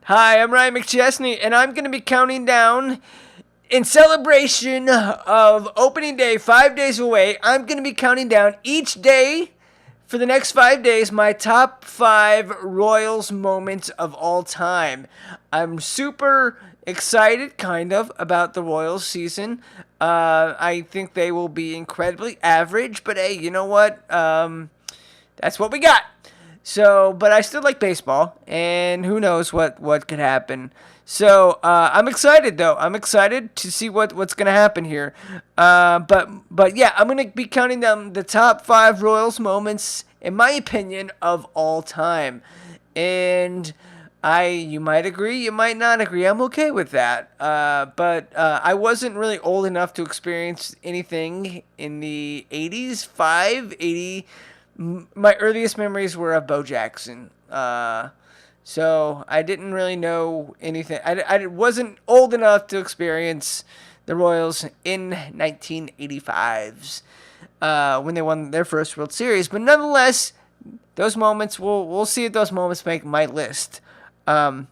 Hi, I'm Ryan McChesney, and I'm going to be counting down in celebration of opening day, 5 days away. I'm going to be counting down each day for the next 5 days my top 5 Royals moments of all time. I'm super excited, kind of, about the Royals season. I think they will be incredibly average, but hey, you know what? That's what we got. So, but I still like baseball, and who knows what could happen. So, I'm excited, though. I'm excited to see what's going to happen here. But yeah, I'm going to be counting down the top 5 Royals moments, in my opinion, of all time. And you might agree, you might not agree. I'm okay with that. But I wasn't really old enough to experience anything in the 80s, 80. My earliest memories were of Bo Jackson. So I didn't really know anything. I wasn't old enough to experience the Royals in 1985's when they won their first World Series. But nonetheless, those moments, we'll see if those moments make my list. But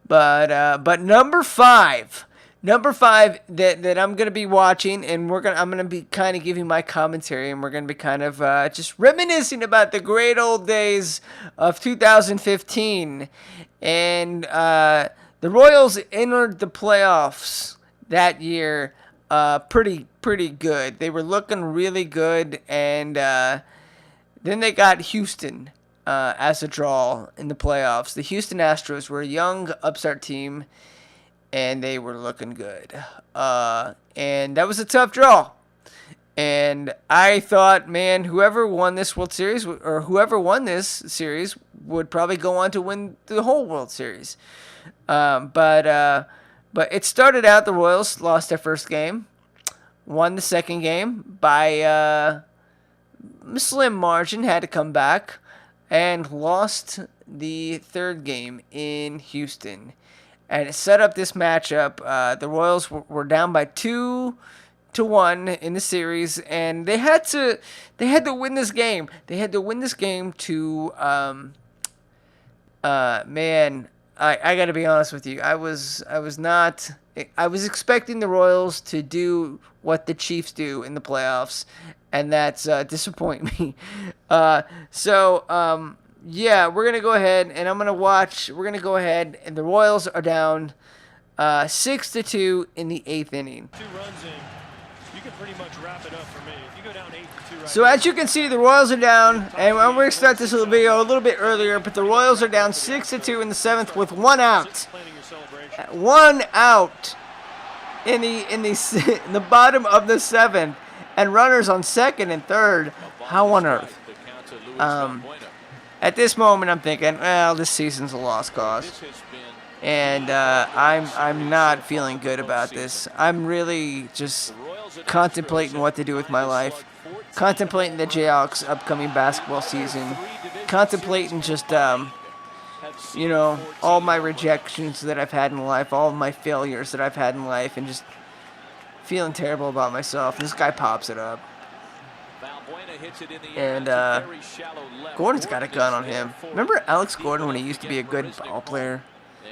number five that I'm gonna be watching, and I'm gonna be kind of giving my commentary, and we're gonna be kind of just reminiscing about the great old days of 2015, and the Royals entered the playoffs that year pretty good. They were looking really good, and then they got Houston as a draw in the playoffs. The Houston Astros were a young upstart team, and they were looking good. And that was a tough draw. And I thought, man, whoever won this World Series, or whoever won this series, would probably go on to win the whole World Series. But it started out, the Royals lost their first game, won the second game by a slim margin, had to come back, and lost the third game in Houston. And it set up this matchup. The Royals were down by 2-1 in the series, and they had to win this game. They had to win this game to man, I got to be honest with you. I was expecting the Royals to do what the Chiefs do in the playoffs, and that's disappoint me. Yeah, we're going to go ahead, and I'm going to watch. We're going to go ahead, and the Royals are down 6-2 in the 8th inning. 2 runs in. You can pretty much wrap it up for me. If you go down 8-2 right So as you can see, the Royals are down, and I'm going to start this little video a little bit earlier, but the Royals are down 6-2 in the 7th with 1 out. 1 out in the bottom of the 7th, and runners on 2nd and 3rd. How on earth? At this moment, I'm thinking, well, this season's a lost cause, and I'm not feeling good about this. I'm really just contemplating what to do with my life, contemplating the Jayhawks' upcoming basketball season, contemplating just all my rejections that I've had in life, all of my failures that I've had in life, and just feeling terrible about myself. This guy pops it up. And Gordon's got a gun on him. Remember Alex Gordon when he used to be a good ball player?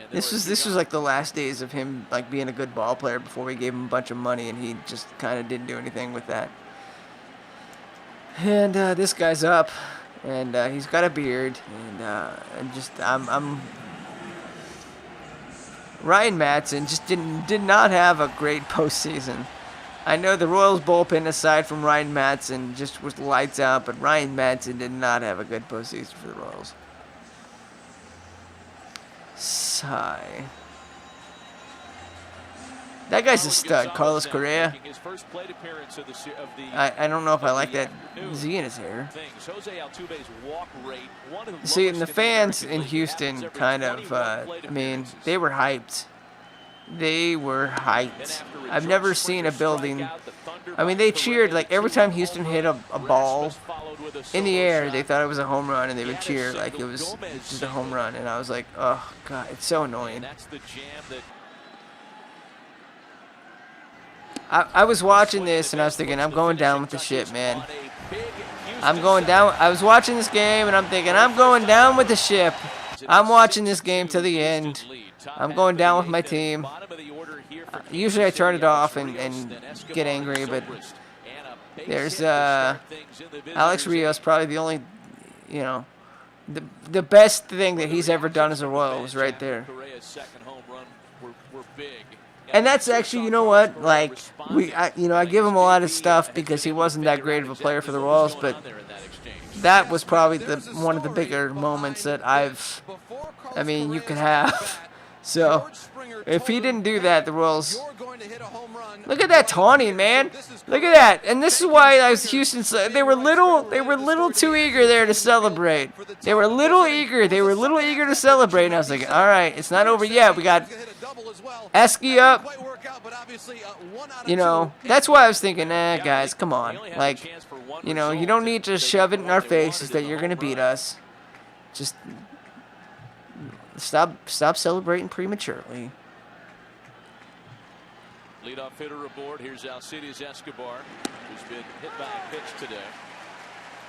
This was like the last days of him like being a good ball player before we gave him a bunch of money, and he just kind of didn't do anything with that. And this guy's up, and he's got a beard, and just I'm Ryan Madson just did not have a great postseason. I know the Royals bullpen, aside from Ryan Madson, just was lights out, but Ryan Madson did not have a good postseason for the Royals. Sigh. That guy's a stud, Carlos Correa. I don't know if I like that Z in his hair. See, and the fans in Houston kind of, they were hyped. They were hyped. I've never seen a building. They cheered like every time Houston hit a ball in the air. They thought it was a home run, and they would cheer like it was just a home run. And I was like, oh god, it's so annoying. I was watching this, and I was thinking, I'm going down with the ship, man. I'm going down. I was watching this game, and I'm thinking, I'm going down with the ship. I'm watching this game to the end. I'm going down with my team. Usually I turn it off and get angry, but there's Alex Rios, probably the only, the best thing that he's ever done as a Royal was right there. And that's actually, you know what? Like I give him a lot of stuff because he wasn't that great of a player for the Royals, but that was probably one of the bigger moments that you could have. So, if he didn't do that, the Royals... Look at that taunting, man. Look at that. And this is why I was Houston... They were little too eager there to celebrate. They were a little eager. They were a little eager to celebrate. And I was like, all right, it's not over yet. We got Esky up. That's why I was thinking, guys, come on. Like, you don't need to shove it in our faces that you're going to beat us. Just... Stop celebrating prematurely. Leadoff hitter aboard. Here's Alcides Escobar, who's been hit by a pitch today.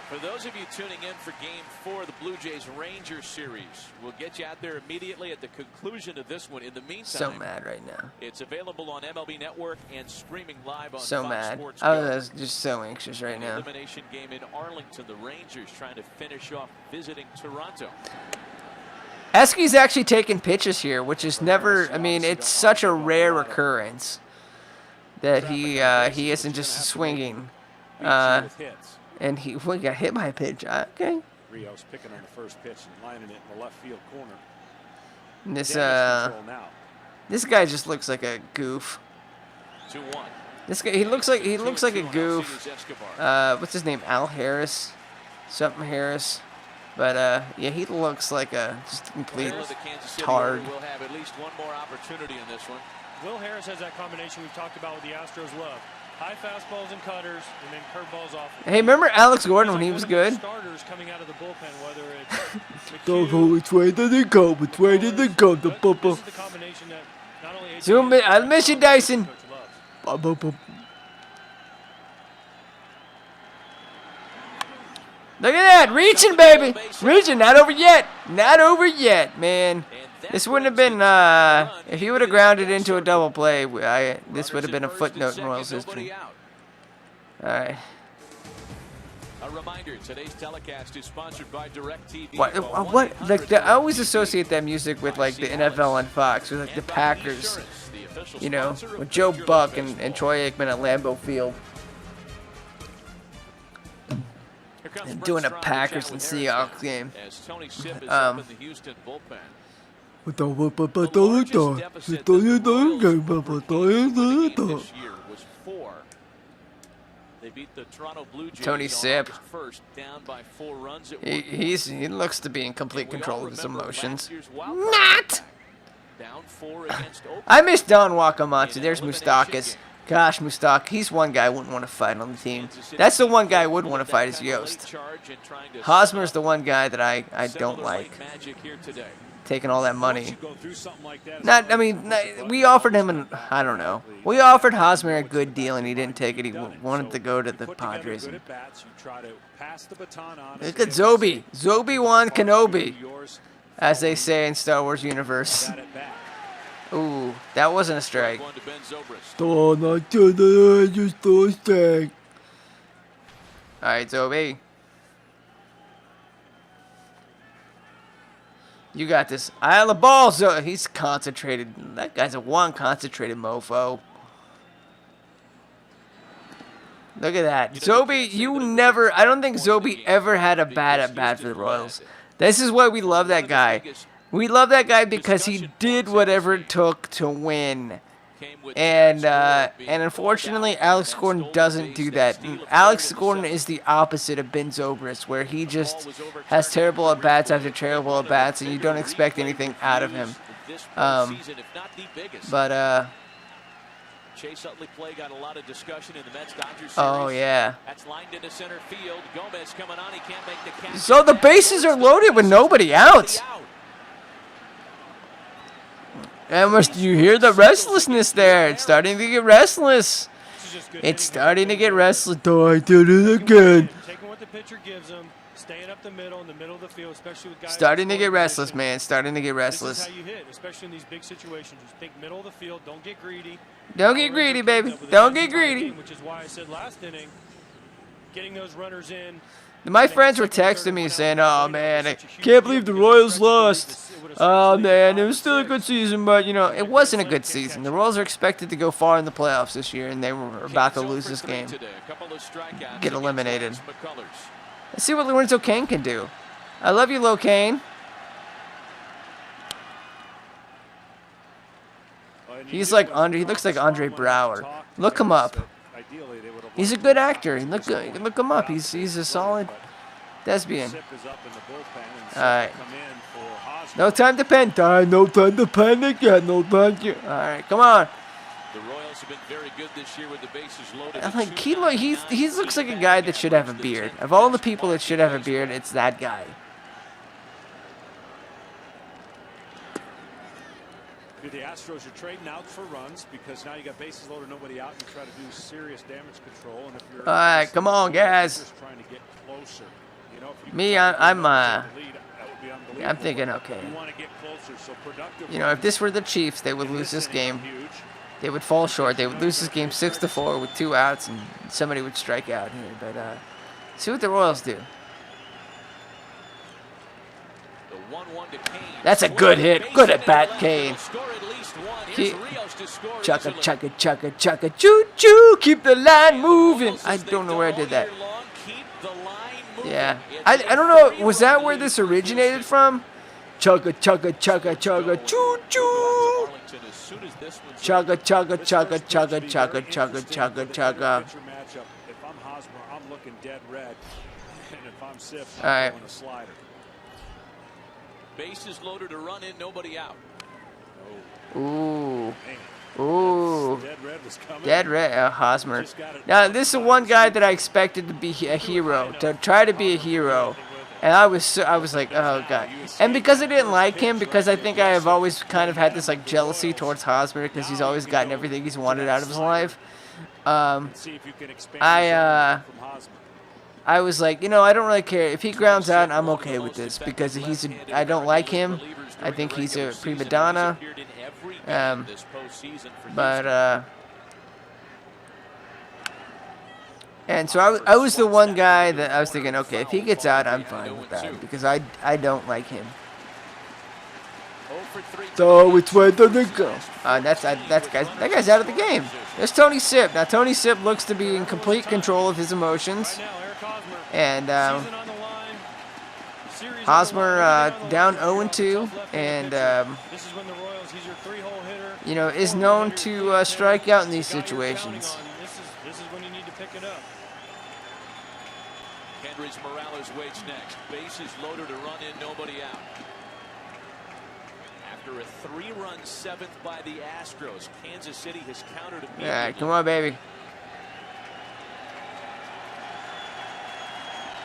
For those of you tuning in for Game 4 of the Blue Jays Rangers series, we'll get you out there immediately at the conclusion of this one. In the meantime, so mad right now. It's available on MLB Network and streaming live on so Fox mad. Sports. I was just so anxious right now. Elimination game in Arlington. The Rangers trying to finish off visiting Toronto. Esky's actually taking pitches here, which is never. It's such a rare occurrence that he isn't just swinging. And he got hit by a pitch. Okay. Rios picking on the first pitch and lining it in the left field corner. And this guy just looks like a goof. 2-1. This guy he looks like a goof. What's his name? Al Harris, something Harris. But yeah, he looks like a just complete tard. Will have at least one more opportunity in this one. Will Harris has that combination we've talked about with the Astros love. High fastballs and cutters, and then curveballs off. Hey, remember Alex Gordon when he was good? Starters coming out of the bullpen, whether it's don't hold it, where did it go? But where did it go? The papa. Zoom in. I'll miss you, Dyson. Look at that, reaching, baby, reaching. Not over yet, not over yet, man. This wouldn't have been if he would have grounded into a double play. This would have been a footnote in Royals history. All right. A reminder: today's telecast is sponsored by DirecTV. What? Like, I always associate that music with like the NFL on Fox, with like the Packers. With Joe Buck and Troy Aikman at Lambeau Field. And doing a Packers and Seahawks game. Tony Sipp. He looks to be in complete control of his emotions. Not. I miss Don Wakamatsu. There's Moustakas. Gosh, Mustak, he's one guy I wouldn't want to fight on the team. That's the one guy I would want to fight is Yost. Hosmer's the one guy that I don't like. Taking all that money. We offered him I don't know. We offered Hosmer a good deal and he didn't take it. He wanted to go to the Padres. Look at Zobi. Zobi-Wan Kenobi, as they say in Star Wars universe. Ooh, that wasn't a strike. All right, Zobi. You got this. Eye the ball, he's concentrated. That guy's a one concentrated mofo. Look at that. Zobi, I don't think Zobi ever had a bad at bat for the Royals. This is why we love that guy. We love that guy because he did whatever it took to win. And unfortunately, Alex Gordon doesn't do that. Alex Gordon is the opposite of Ben Zobrist, where he just has terrible at-bats after terrible at-bats, and you don't expect anything out of him. Chase Utley play got a lot of discussion in the Mets-Dodgers series. Oh, yeah. That's lined into center field. Gomez coming on. He can't make the catch. So the bases are loaded with nobody out. And you hear the restlessness there. It's starting to get restless. It's starting to get restless. Oh, I did it again. Taking what the pitcher gives him. staying up the middle, in the middle of the field, especially with guys Starting to get in restless, position. man. Starting to get This restless. is how you hit, especially in these big situations. Just think middle of the field. Don't get greedy. Don't get greedy, baby. Don't get greedy. Which is why I said last inning, getting those runners in. My friends were texting me saying, "Oh man, I can't believe the Royals lost. Oh man, it was still a good season, but you know, it wasn't a good season. The Royals are expected to go far in the playoffs this year, and they were about to lose this game, get eliminated. Let's see what Lorenzo Cain can do. I love you, Lo Cain. He's like Andre. He looks like Andre Brower. Look him up. He's a good actor. Look him up. He's a solid thespian. All right. No time to panic. No time to panic yet. No time to. All right, come on. The Royals have been very good this year with the bases loaded. I'm like, he looks like a guy that should have a beard. Of all the people that should have a beard, it's that guy. The Astros are trading out for runs because now you got bases loaded, nobody out, and try to do serious damage control. And if you're all right, come on, guys. Just trying to get closer. You know, if you Me, I'm thinking, okay. You want to get closer, so productive. You know, if this were the Chiefs, they would lose this game. They would fall short. They would lose this game 6-4 with 2 outs, and somebody would strike out here. But see what the Royals do. That's a good hit. Good at bat, Cain. Chugga, chugga, chugga, chugga, choo choo. Keep the line moving. I don't know where I did that. Yeah. I don't know. Was that where this originated from? Chugga, chugga, chugga, chugga, choo choo. Chugga, chugga, chugga, chugga, chugga, chugga, chugga, chugga. If I'm Hosmer, I'm looking dead red. And if I'm Sif, all right. I'm going a slider. Bases loaded to run in, nobody out. Ooh. Ooh. Dead red, Hosmer. Now, this is one guy that I expected to be a hero, to try to be a hero. And I was like, oh, God. And because I didn't like him, because I think I have always kind of had this, like, jealousy towards Hosmer, because he's always gotten everything he's wanted out of his life, I was like, you know, I don't really care. If he grounds out, I'm okay with this, because I don't like him. I think he's a prima donna. And so I was the one guy that I was thinking, okay, if he gets out, I'm fine with that, because I don't like him. So it's where did it go? That guy's out of the game. There's Tony Sipp. Now Tony Sipp looks to be in complete control of his emotions, and Hosmer down 0-2, and you know, is known to strike out in these situations. This is when you need to pick it up. Kendrys Morales waits next. Bases loaded to run in, nobody out. After a 3-run 7th by the Astros, Kansas City has countered immediately. All right, come on, baby.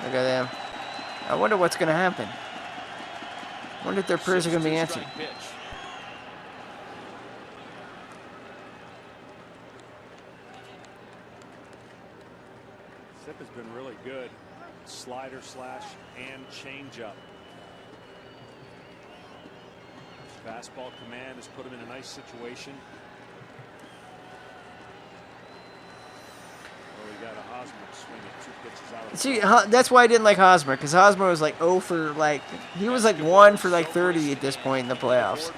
Look at them. I wonder what's going to happen. I wonder if their prayers are going to be answered. Sip has been really good. Slider, slash, and changeup. Fastball command has put him in a nice situation. Oh, we got a Hosmer swinging 2 pitches out of See, that's why I didn't like Hosmer, because Hosmer was like 0 for like, he was like 1 for like 30 at this point in the playoffs.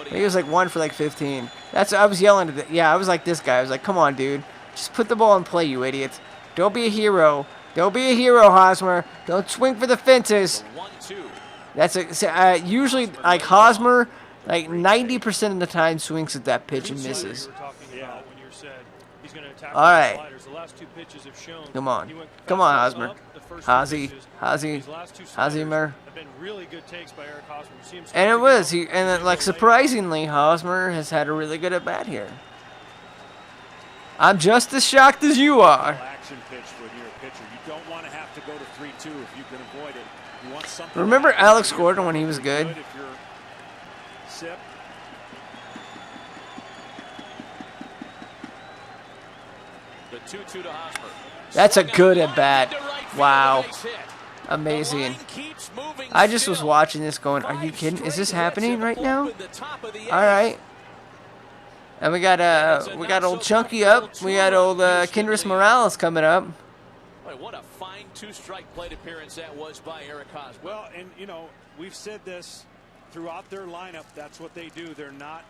He was like 1 for like 15. I was yelling at I was like this guy. I was like, come on, dude. Just put the ball in play, you idiot. Don't be a hero. Don't be a hero, Hosmer. Don't swing for the fences. That's usually like Hosmer, like 90% of the time swings at that pitch and misses. All right. Come on. Come on, Hosmer. Hosmer. And it was. And then, like, surprisingly, Hosmer has had a really good at-bat here. I'm just as shocked as you are. action pitch when you're a pitcher. You don't want to have to go to 3-2 if you can avoid it. You want something. Remember Alex Gordon when he was good? If you're Sip. The 2-2 to Hosmer. That's a good at bat. Wow. Amazing. I just was watching this going, are you kidding? Is this happening right now? All right. And we got old Chunky up. We got old Kendrys Morales coming up. Boy, what a fine two-strike plate appearance that was by Eric Hosmer. Well, and you know, we've said this throughout their lineup. That's what they do. They're not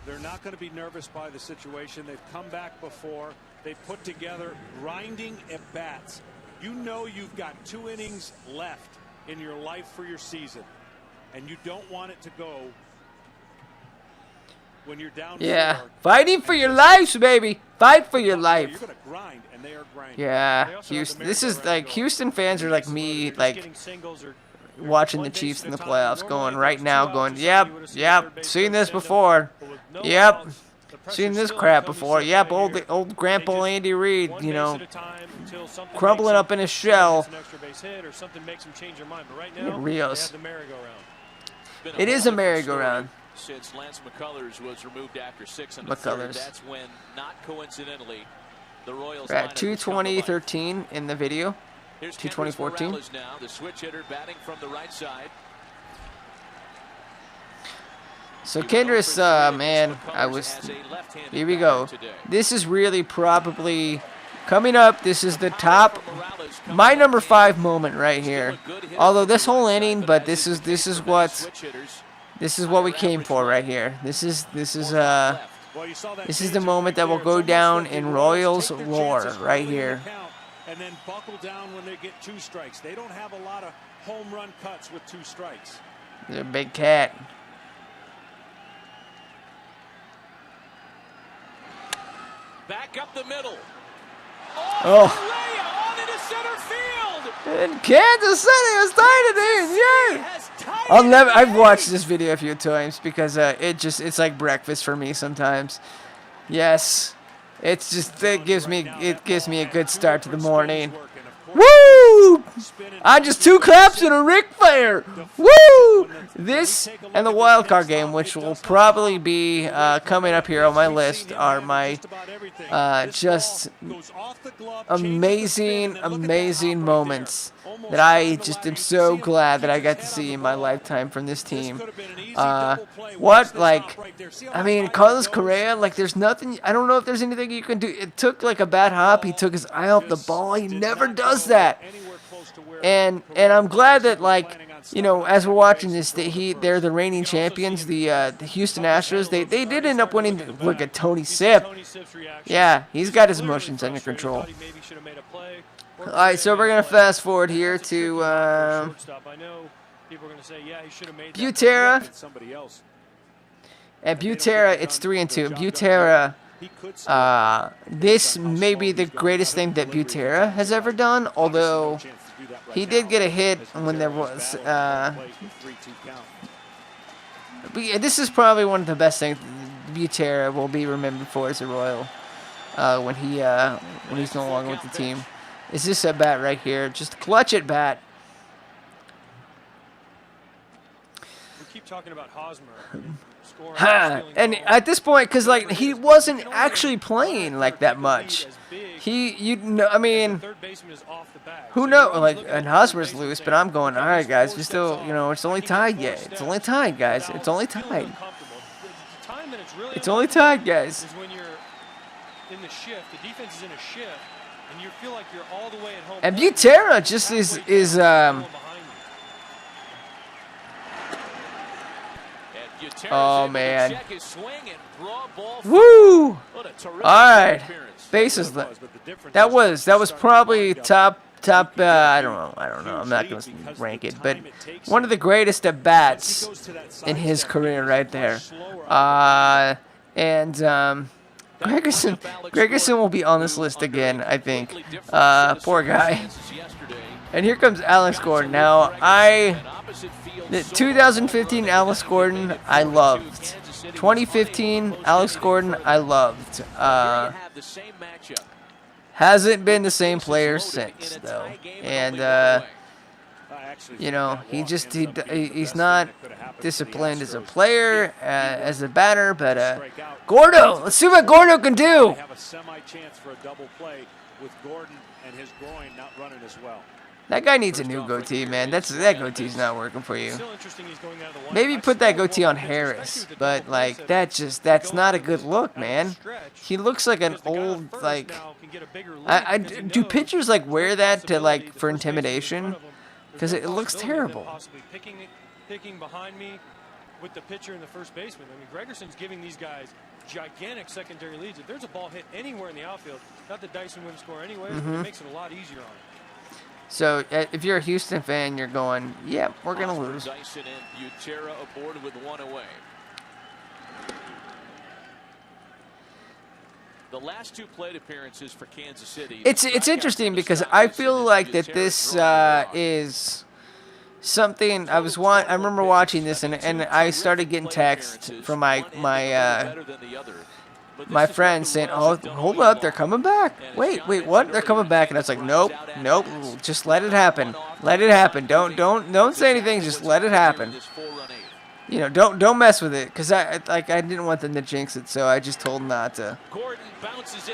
going to be nervous by the situation. They've come back before. They put together grinding at bats. You know you've got 2 innings left in your life for your season, and you don't want it to go when you're down. Yeah, fighting for your lives, baby. Fight for your life. You're going to grind, and they are grinding. Yeah, Houston. This is like Houston fans are like me, like watching the Chiefs in the playoffs, going right now, going, yep, seen this before, yep, seen this crap before, yep, old Grandpa Andy Reid, you know, crumbling up in his shell. Rios. It is a merry-go-round. Since Lance McCullers was removed after 6 in the McCullers. third, that's when, not coincidentally, the Royals. We're at 2:20:13 in the video. Here's 2:20:14. now, the switch hitter batting from the right side. So Kendrys, man, here we go. This is really probably coming up. This is the top, my number 5 moment right here. Although this whole inning, but this is what we came for right here. This is the moment that will go down in Royals lore right here. And then buckle down when they get 2 strikes. They don't have a lot of home run cuts with 2 strikes. They're a big cat. Back up the middle. Oh. On into center field. In Kansas City is tied it in. Yay! I've watched this video a few times because it's like breakfast for me sometimes. Yes. It gives me a good start to the morning. Woo! I just 2 claps and a Ric Flair. Woo! This and the wild card game, which will probably be coming up here on my list, are my just amazing moments that I just am so glad that I got to see in my lifetime from this team. I mean, Carlos Correa, like, there's nothing, I don't know if there's anything you can do. It took like a bad hop. He took his eye off the ball. He never does that. And I'm glad that, like, you know, as we're watching this, they're the reigning champions, the Houston Astros. They did end up winning. Look at Tony Sipp. Yeah, he's got his emotions under control. All right, so we're gonna fast forward here to Butera. At Butera, it's 3-2. Butera. This may be the greatest thing that Butera has ever done, although he did get a hit when there was. But this is probably one of the best things Butera will be remembered for as a Royal when he's no longer with the team. Is this at bat right here? Just clutch at bat. We keep talking about Hosmer. And at this point, because like he wasn't actually playing like that much, I mean, who knows? Like, and Hosmer's loose, but I'm going, all right, guys, we still, you know, it's only tied yet. It's only tied, guys. It's only tied. It's only tied, guys. When you're in the shift, the defense is in a shift, and you feel like you're all the way at home. And Butera just is oh man! Woo! All right, bases. That was probably top. I don't know. I'm not going to rank it, but one of the greatest at bats in his career, right there. Gregerson will be on this list again, I think. Poor guy. And here comes Alex Gordon. Now, the 2015 Alex Gordon, I loved. 2015 Alex Gordon, I loved. Hasn't been the same player since, though. And, you know, he's not disciplined as a player, as a batter, but Gordo, let's see what Gordo can do. Have a semi chance for a double play with Gordon and his groin not running as well. That guy needs a new goatee, man. That goatee's not working for you. Still interesting he's going out of the lineup. Maybe I put that still goatee want on pitches, Harris, especially with the but double like plays that's going not a out good look, of the man. stretch, He looks like an because the guy on old first like. now can get a bigger lead because he Do knows pitchers like wear there's that to possibility like the for first baseman in intimidation? front of him, Because there's it no looks possibility of them terrible. possibly picking behind me with the pitcher and the first baseman. I mean, Gregerson's giving these guys gigantic secondary leads. If there's a ball hit anywhere in the outfield, not that Dyson wouldn't score anyway, but it makes it a lot easier on him. So if you're a Houston fan, you're going, yeah, we're gonna lose. Dyson and Butera aboard with one away. The last two plate appearances for Kansas City. It's interesting because I feel like that this is something I remember watching this and I started getting texts from my friends saying, "Oh, hold up, they're coming back. Wait, what? They're coming back." And I was like, "Nope, just let it happen. Let it happen. Don't say anything. Just let it happen. You know, don't mess with it, because I didn't want them to jinx it, so I just told them not to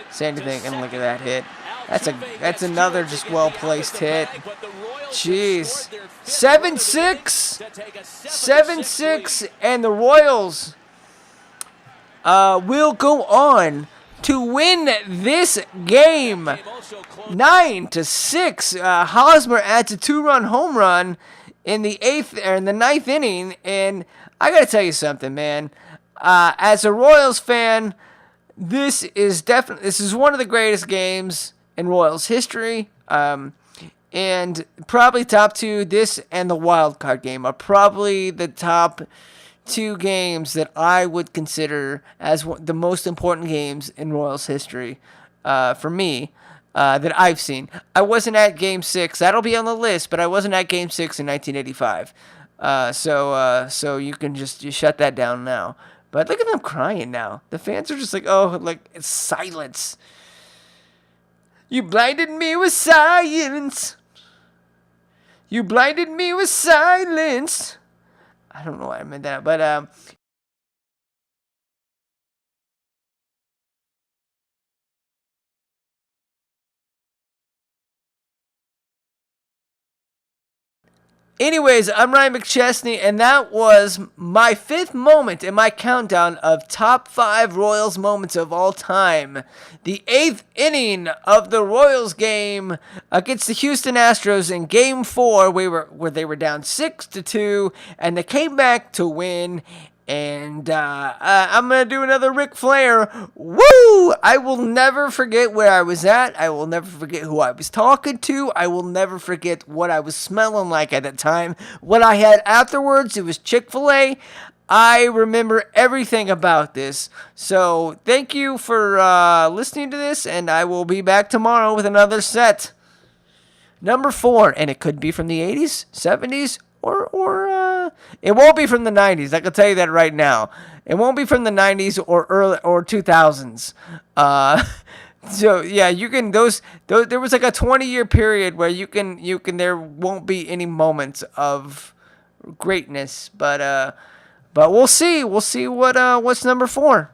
say anything. And look at that hit. That's another just well placed hit. Jeez, 7-6, 7-6, and the Royals will go on to win this game 9-6. Hosmer adds a 2-run home run in the ninth inning, and I gotta tell you something, man. As a Royals fan, this is one of the greatest games in Royals history. And probably top two. This and the wild card game are probably the top two games that I would consider as the most important games in Royals history for me that I've seen. I wasn't at Game 6. That'll be on the list, but I wasn't at Game 6 in 1985. So you can just shut that down now. But look at them crying now. The fans are just like, oh, like, it's silence. You blinded me with silence. You blinded me with silence. I don't know why I meant that, but anyways, I'm Ryan McChesney, and that was my 5th moment in my countdown of top 5 Royals moments of all time. The 8th inning of the Royals game against the Houston Astros in Game 4, where they were down 6-2, and they came back to win. And I'm going to do another Ric Flair. Woo! I will never forget where I was at. I will never forget who I was talking to. I will never forget what I was smelling like at that time. What I had afterwards, it was Chick-fil-A. I remember everything about this. So thank you for listening to this, and I will be back tomorrow with another set. Number 4, and it could be from the 80s, 70s, or it won't be from the 90s. I can tell you that right now. It won't be from the 90s or early or 2000s. So yeah, you can those there was like a 20-year period where you can there won't be any moments of greatness, but we'll see. We'll see what's number 4.